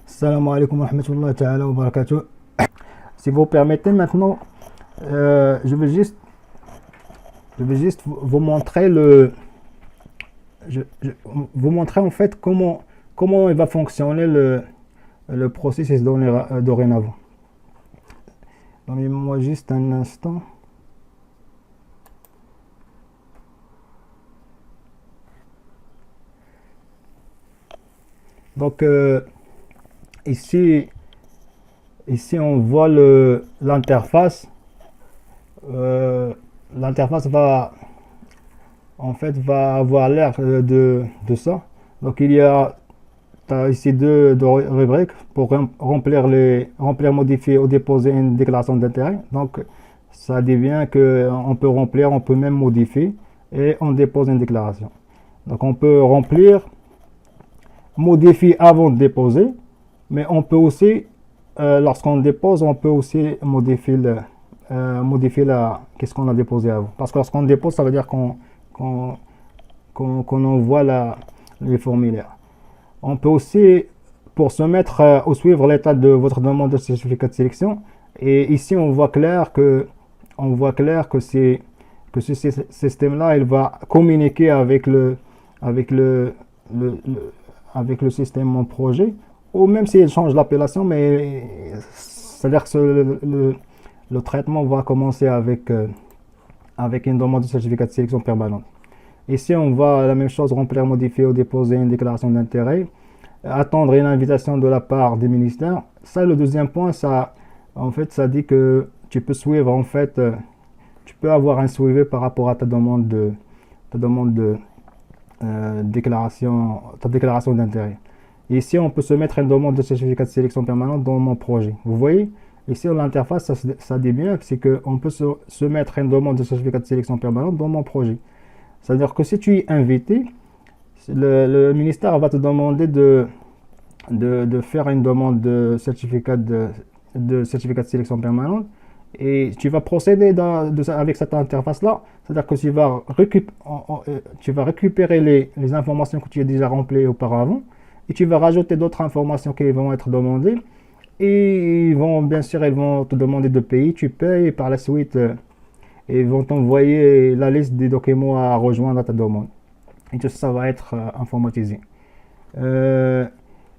Salam alaikum wa rahmatullahi ta'ala wa barakatuh. Si vous permettez maintenant, je vais juste vous montrer vous montrer en fait comment il va fonctionner le processus dorénavant. Donnez-moi juste un instant. Donc ici on voit l'interface. L'interface va avoir l'air de ça. Donc il y a ici deux rubriques pour remplir, modifier ou déposer une déclaration d'intérêt. Donc ça dit bien qu'on peut remplir, on peut même modifier et on dépose une déclaration. Donc on peut remplir, modifier avant de déposer, mais on peut aussi, lorsqu'on dépose, on peut aussi modifier qu'est-ce qu'on a déposé avant. Parce que lorsqu'on dépose, ça veut dire qu'on envoie les formulaires. On peut aussi, pour se mettre ou suivre l'état de votre demande de certificat de sélection, et ici on voit clair que ce système-là, il va communiquer avec le système mon projet, ou même s'il change l'appellation, mais c'est-à-dire que le traitement va commencer avec une demande de certificat de sélection permanente. Ici, on voit la même chose, remplir, modifier ou déposer une déclaration d'intérêt, attendre une invitation de la part du ministère. Ça, le deuxième point, ça dit que tu peux suivre, tu peux avoir un suivi par rapport à ta demande de ta déclaration d'intérêt. Ici, on peut se mettre une demande de certificat de sélection permanente dans mon projet. Vous voyez, ici, l'interface, ça dit bien que c'est qu'on peut se mettre une demande de certificat de sélection permanente dans mon projet. C'est-à-dire que si tu es invité, le ministère va te demander de faire une demande de certificat de sélection permanente, et tu vas procéder avec cette interface-là. C'est-à-dire que tu vas récupérer les informations que tu as déjà remplies auparavant, et tu vas rajouter d'autres informations qui vont être demandées. Et bien sûr, ils vont te demander de payer. Tu payes, et par la suite, ils vont t'envoyer la liste des documents à rejoindre à ta demande. Et tout ça va être informatisé.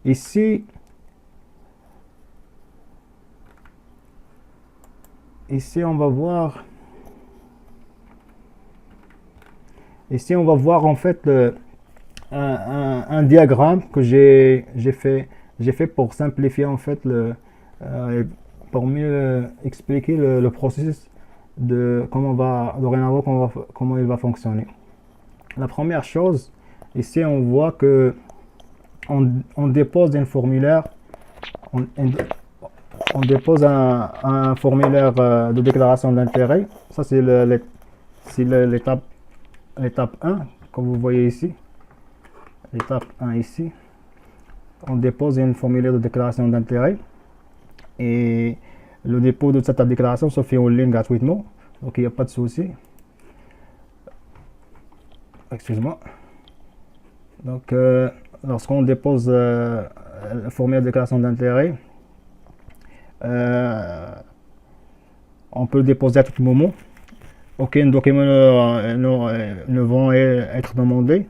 Ici, on va voir. Ici, on va voir en fait un diagramme que j'ai fait pour simplifier en fait pour mieux expliquer le processus de comment il va fonctionner. La première chose, ici on voit que on dépose un formulaire, on dépose un formulaire de déclaration d'intérêt. Ça c'est l'étape 1, comme vous voyez ici. L'étape 1 ici. On dépose un formulaire de déclaration d'intérêt, et le dépôt de cette déclaration se fait en ligne gratuitement, donc il n'y a pas de souci. Excuse-moi. Donc lorsqu'on dépose le formulaire de déclaration d'intérêt, on peut le déposer à tout moment. Aucun document ne vont être demandés.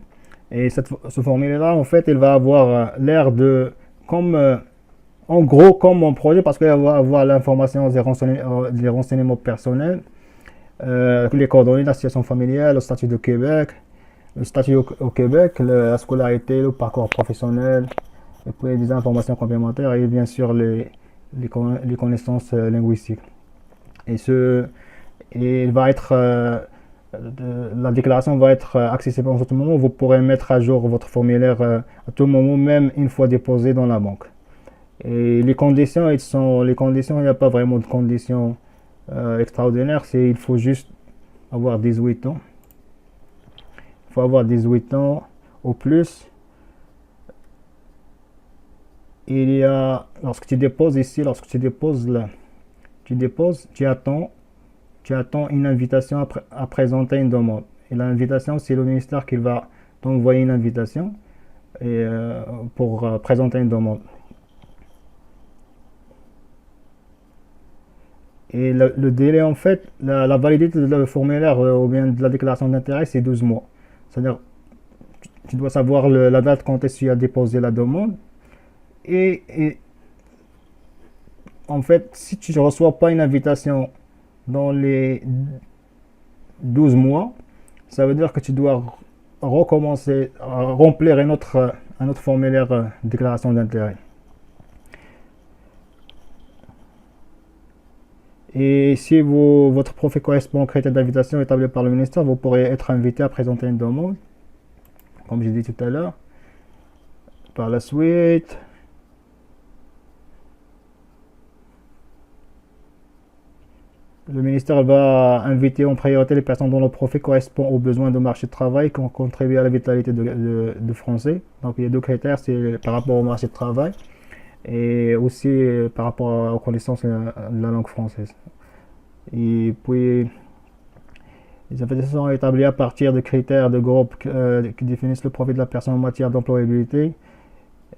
Et ce formulaire-là, en fait, il va avoir l'air de en gros comme mon projet, parce qu'il va avoir l'information des renseignements personnels, les coordonnées de la situation familiale, le statut de Québec, le statut au Québec, la scolarité, le parcours professionnel, et puis des informations complémentaires, et bien sûr les connaissances linguistiques. Et il va être la déclaration va être accessible en tout moment. Vous pourrez mettre à jour votre formulaire à tout moment, même une fois déposé dans la banque. Et les conditions, il n'y a pas vraiment de conditions extraordinaires. Il faut juste avoir 18 ans. Il faut avoir 18 ans au plus. Lorsque tu déposes ici, tu attends une invitation à présenter une demande. Et l'invitation, c'est le ministère qui va t'envoyer une invitation pour présenter une demande. Et le délai, en fait, la validité de le formulaire ou bien de la déclaration d'intérêt, c'est 12 mois. C'est-à-dire, tu dois savoir la date quand est-ce que tu as déposé la demande. Et en fait, si tu ne reçois pas une invitation dans les 12 mois, ça veut dire que tu dois recommencer à remplir un autre formulaire de déclaration d'intérêt. Et si votre profil correspond aux critères d'invitation établis par le ministère, vous pourrez être invité à présenter une demande, comme j'ai dit tout à l'heure. Par la suite, le ministère va inviter en priorité les personnes dont le profil correspond aux besoins de marché de travail qui ont contribué à la vitalité de français. Donc il y a deux critères, c'est par rapport au marché de travail et aussi par rapport aux connaissances de la langue française. Et puis, les invitations sont établies à partir de critères de groupe qui définissent le profil de la personne en matière d'employabilité,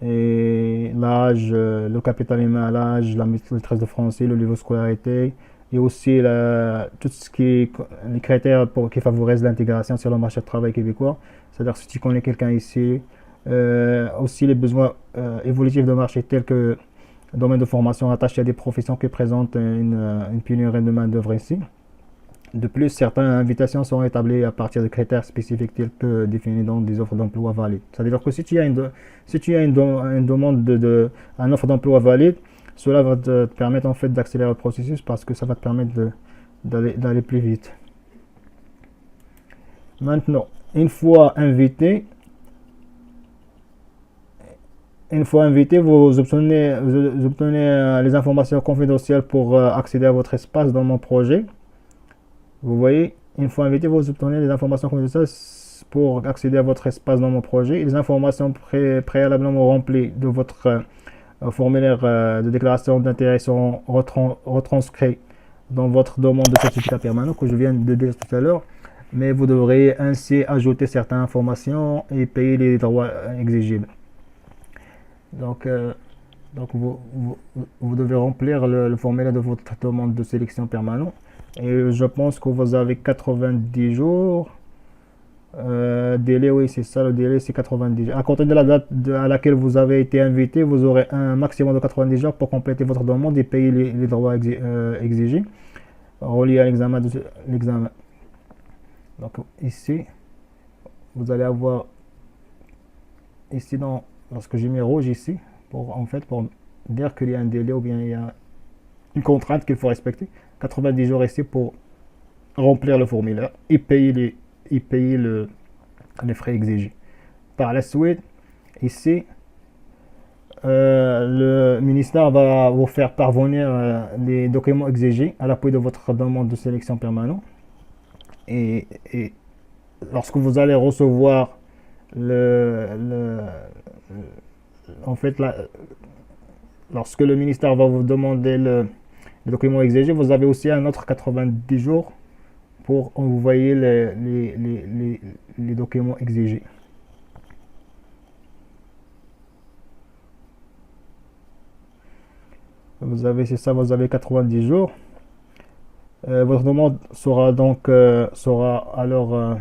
et l'âge, le capital humain à l'âge, la maîtrise de français, le niveau de scolarité, et aussi tout ce qui est les critères qui favorisent l'intégration sur le marché de travail québécois. C'est-à-dire si tu connais quelqu'un ici, aussi les besoins évolutifs de marché tels que le domaine de formation attaché à des professions qui présentent une pénurie de main-d'œuvre ici. De plus, certaines invitations sont établies à partir de critères spécifiques tels que définis dans des offres d'emploi valides. C'est-à-dire que si tu as une demande une offre d'emploi valide, cela va te permettre en fait d'accélérer le processus parce que ça va te permettre d'aller plus vite. Maintenant, une fois invité, vous obtenez les informations confidentielles pour accéder à votre espace dans mon projet. Vous voyez, une fois invité, vous obtenez les informations confidentielles pour accéder à votre espace dans mon projet. Les informations préalablement remplies de votre formulaire de déclaration d'intérêt sont retranscrites dans votre demande de certificat permanent que je viens de dire tout à l'heure. Mais vous devrez ainsi ajouter certaines informations et payer les droits exigibles. Donc vous devez remplir le formulaire de votre demande de sélection permanente. Et je pense que vous avez 90 jours. Délai, oui, c'est ça, le délai, c'est 90 jours. À compter de la date à laquelle vous avez été invité, vous aurez un maximum de 90 jours pour compléter votre demande et payer les droits exigés reliés à l'examen. Donc ici, vous allez avoir ici lorsque j'ai mis rouge ici, pour dire qu'il y a un délai ou bien il y a une contrainte qu'il faut respecter. 90 jours ici pour remplir le formulaire et payer les frais exigés. Par la suite, ici, le ministère va vous faire parvenir les documents exigés à l'appui de votre demande de sélection permanente. Et lorsque vous allez recevoir lorsque le ministère va vous demander le document exigé, vous avez aussi un autre 90 jours pour envoyer les documents exigés. Vous avez 90 jours. Votre demande sera alors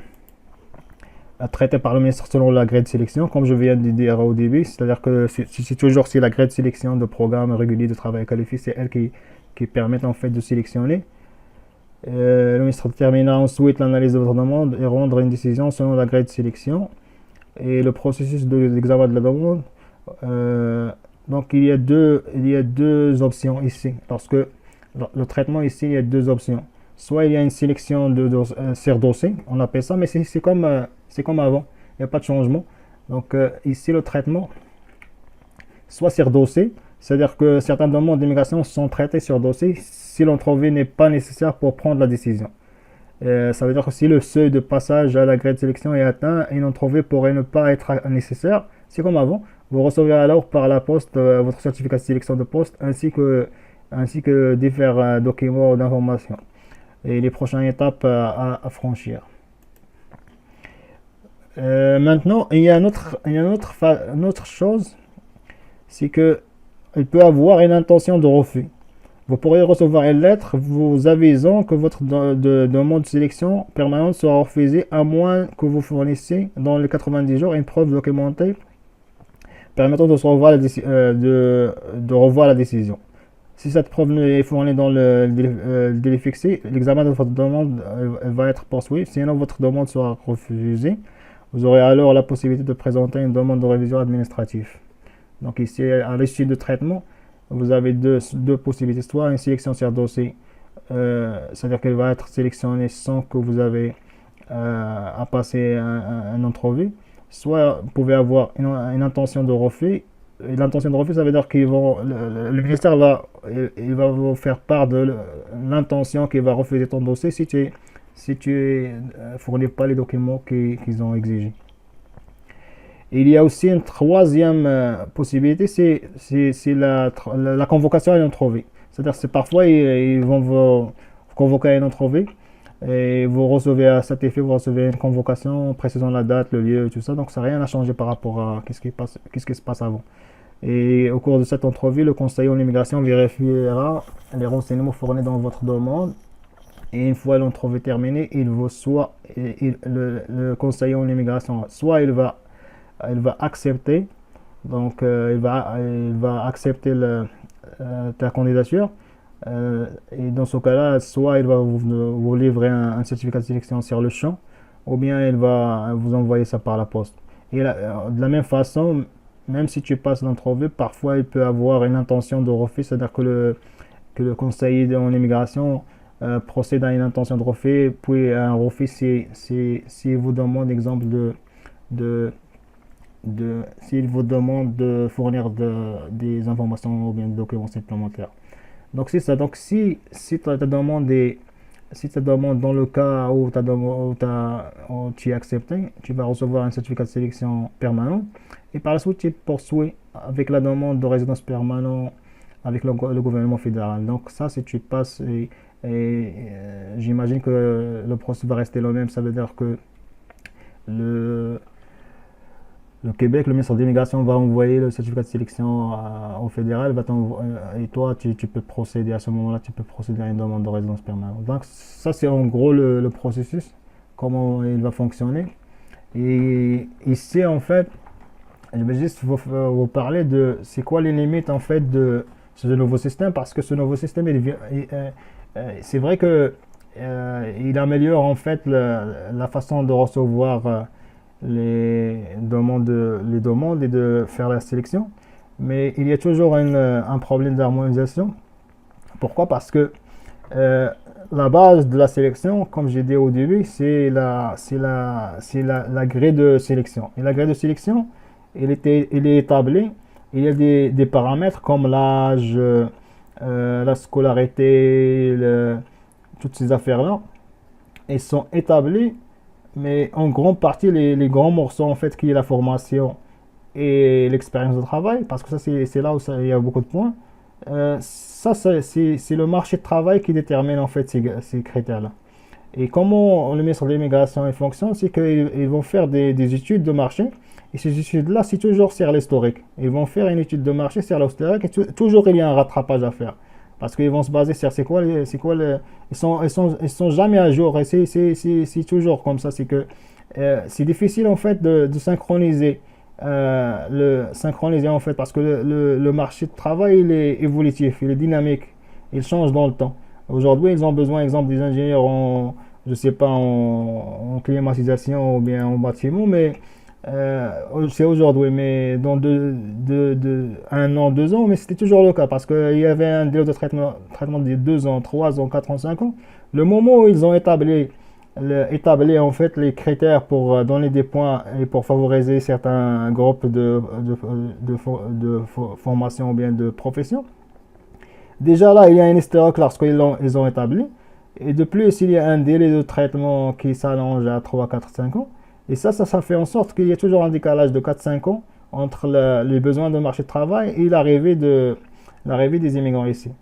traitée par le ministre selon la grille de sélection, comme je viens de dire au début. C'est-à-dire que c'est toujours la grille de sélection de programme régulier de travail qualifié, c'est elle qui permet en fait de sélectionner. Le ministre déterminera ensuite l'analyse de votre demande et rendre une décision selon la grille de sélection et le processus d'examen de la demande. Donc il y a deux options ici. Lorsque le traitement ici, il y a deux options. Soit il y a une sélection sur dossier, on appelle ça, mais c'est comme avant, il n'y a pas de changement. Donc ici le traitement, soit sur dossier, c'est-à-dire que certaines demandes d'immigration sont traitées sur dossier si l'entrevue n'est pas nécessaire pour prendre la décision. Ça veut dire que si le seuil de passage à la grille de sélection est atteint, une entrevue pourrait ne pas être nécessaire. C'est comme avant. Vous recevez alors par la poste votre certificat de sélection de poste ainsi que divers documents d'information et les prochaines étapes à franchir. Maintenant, il y a une autre chose, c'est que il peut avoir une intention de refus. Vous pourrez recevoir une lettre vous avisant que votre demande de sélection permanente sera refusée à moins que vous fournissiez dans les 90 jours une preuve documentée permettant de revoir la décision. Si cette preuve est fournie dans le délai fixé, l'examen de votre demande va être poursuivi. Sinon, votre demande sera refusée. Vous aurez alors la possibilité de présenter une demande de révision administrative. Donc ici, à l'issue de traitement, vous avez deux possibilités. Soit une sélection sur dossier, c'est-à-dire qu'elle va être sélectionnée sans que vous avez à passer un entrevue. Soit vous pouvez avoir une intention de refus. Et l'intention de refus, ça veut dire qu'ils vont, le ministère il va vous faire part de l'intention qu'il va refuser ton dossier si tu fournis pas les documents qu'ils ont exigés. Il y a aussi une troisième possibilité, c'est la convocation à une entrevue. C'est-à-dire que parfois ils vont vous convoquer à une entrevue et vous recevez à cet effet, vous recevez une convocation précisant la date, le lieu, tout ça. Donc ça n'a rien à changer par rapport à qu'est-ce qui se passe avant. Et au cours de cette entrevue, le conseiller en immigration vérifiera les renseignements fournis dans votre demande. Et une fois l'entrevue terminée, le conseiller en immigration, soit il va accepter, donc il va accepter ta candidature. Et dans ce cas-là, soit il va vous livrer un certificat de sélection sur le champ, ou bien il va vous envoyer ça par la poste. Et de la même façon, même si tu passes l'entrevue, parfois il peut avoir une intention de refus, c'est-à-dire que le conseiller en immigration procède à une intention de refus, puis un refus s'il vous demande, exemple, s'il vous demande de fournir des informations ou bien des documents supplémentaires. Donc c'est ça. Donc si ta demande dans le cas où tu es accepté, tu vas recevoir un certificat de sélection permanent et par la suite tu poursuis avec la demande de résidence permanente avec le gouvernement fédéral. Donc ça, si tu passes j'imagine que le processus va rester le même. Ça veut dire que le Québec, le ministre de l'immigration va envoyer le certificat de sélection au fédéral et toi, tu peux procéder à ce moment-là, tu peux procéder à une demande de résidence permanente. Donc ça, c'est en gros le processus, comment il va fonctionner. Et ici, en fait, je vais juste vous parler de c'est quoi les limites en fait de ce nouveau système, parce que ce nouveau système, c'est vrai que il améliore en fait la façon de recevoir les demandes et de faire la sélection, mais il y a toujours un problème d'harmonisation. Pourquoi? Parce que la base de la sélection, comme j'ai dit au début, c'est la grille de sélection. Et la grille de sélection, elle est établie. Il y a des paramètres comme l'âge, la scolarité, toutes ces affaires-là. Ils sont établis, mais en grande partie, les grands morceaux, en fait, qui est la formation et l'expérience de travail, parce que ça, c'est là où il y a beaucoup de points. Ça, c'est le marché de travail qui détermine, en fait, ces critères-là. Et comment le ministre de l'immigration fonctionne, c'est qu'ils vont faire des études de marché. Et ces études-là, c'est toujours sur l'historique. Ils vont faire une étude de marché sur l'historique et toujours il y a un rattrapage à faire. Parce qu'ils vont se baser sur ils sont jamais à jour. Et c'est toujours comme ça. C'est que c'est difficile en fait de synchroniser. Synchroniser en fait parce que le marché de travail il est évolutif, il est dynamique, il change dans le temps. Aujourd'hui, ils ont besoin, exemple, des ingénieurs je sais pas, en climatisation ou bien en bâtiment, mais c'est aujourd'hui, mais dans un an, 2 ans, mais c'était toujours le cas parce qu'il y avait un délai de traitement de 2 ans, 3 ans, 4 ans, 5 ans. Le moment où ils ont établi en fait les critères pour donner des points et pour favoriser certains groupes de formation ou bien de profession, déjà là, il y a une historique lorsqu'ils ils ont établi. Et de plus, il y a un délai de traitement qui s'allonge à 3, 4, 5 ans. Et ça fait en sorte qu'il y a toujours un décalage de 4-5 ans entre les besoins de marché de travail et l'arrivée des immigrants ici.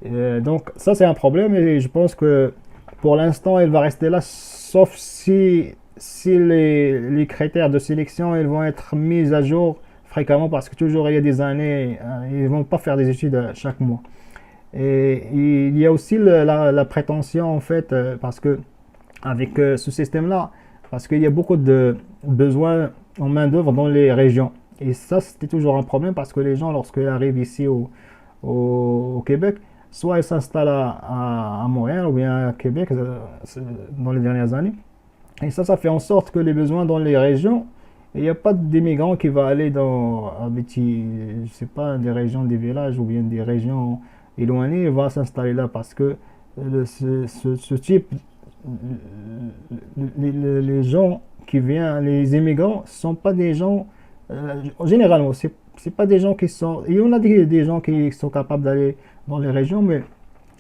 Donc ça, c'est un problème et je pense que pour l'instant, il va rester là, sauf si les critères de sélection ils vont être mis à jour fréquemment parce que toujours il y a des années, ils ne vont pas faire des études chaque mois. Et il y a aussi la prétention, en fait, parce que avec ce système-là, parce qu'il y a beaucoup de besoins en main-d'œuvre dans les régions. Et ça, c'était toujours un problème parce que les gens, lorsqu'ils arrivent ici au Québec, soit ils s'installent à Montréal ou bien à Québec dans les dernières années. Et ça fait en sorte que les besoins dans les régions, il n'y a pas d'immigrants qui va aller dans, je sais pas, des régions, des villages ou bien des régions éloignées et va s'installer là parce que ce type, les gens qui viennent, les immigrants, sont pas des gens, généralement, c'est pas des gens qui sont, il y en a des gens qui sont capables d'aller dans les régions, mais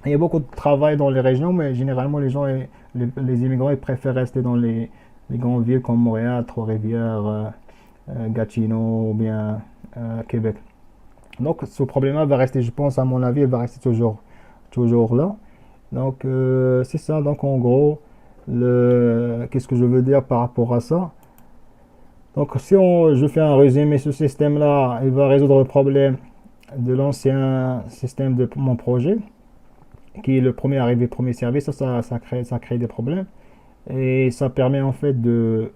il y a beaucoup de travail dans les régions, mais généralement les immigrants ils préfèrent rester dans les grandes villes comme Montréal, Trois-Rivières, Gatineau ou bien Québec. Donc ce problème-là va rester, je pense, à mon avis, il va rester toujours là. Donc c'est ça, donc en gros, qu'est-ce que je veux dire par rapport à ça? Donc si je fais un résumé, ce système-là, il va résoudre le problème de l'ancien système de mon projet, qui est le premier arrivé, premier servi. Ça crée des problèmes. Et ça permet en fait de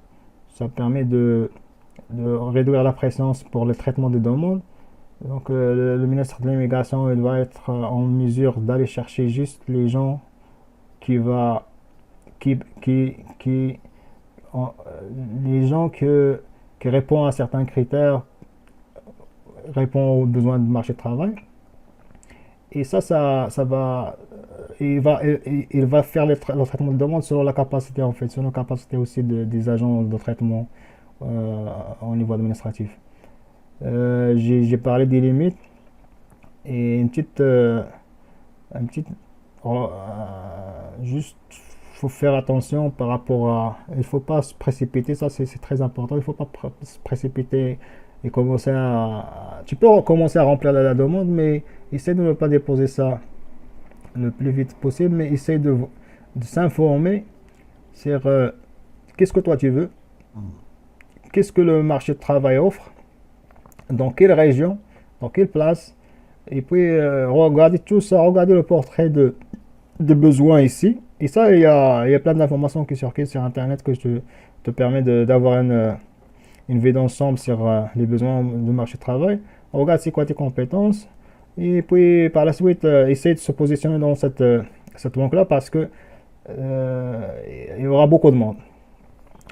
réduire la pression pour le traitement des demandes. Donc le ministre de l'immigration, il va être en mesure d'aller chercher juste les gens qui va qui en- les gens qui répondent à certains critères, répondent aux besoins du marché de travail. Et ça va, il va faire le traitement de demande selon la capacité en fait, selon la capacité aussi des agents de traitement au niveau administratif. J'ai parlé des limites et une petite, juste faut faire attention par rapport il faut pas se précipiter, ça c'est très important, il faut pas se précipiter et commencer tu peux commencer à remplir la demande, mais essaie de ne pas déposer ça le plus vite possible, mais essaie de s'informer sur qu'est-ce que toi tu veux, qu'est-ce que le marché de travail offre, dans quelle région, dans quelle place, et puis regarder tout ça, regarder le portrait de besoins ici. Et ça, il y a plein d'informations qui circulent sur Internet que te permet d'avoir une vue d'ensemble sur les besoins du marché de travail. On regarde c'est quoi tes compétences. Et puis par la suite, essayer de se positionner dans cette banque-là parce que il y aura beaucoup de monde.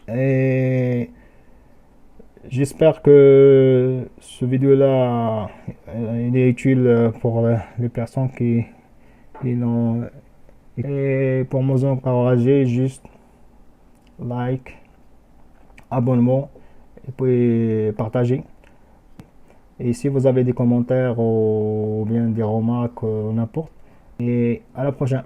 Et j'espère que ce vidéo-là il est utile pour les personnes qui l'ont. Et pour nous encourager, juste like, abonnement et puis partager. Et si vous avez des commentaires ou bien des remarques, n'importe. Et à la prochaine.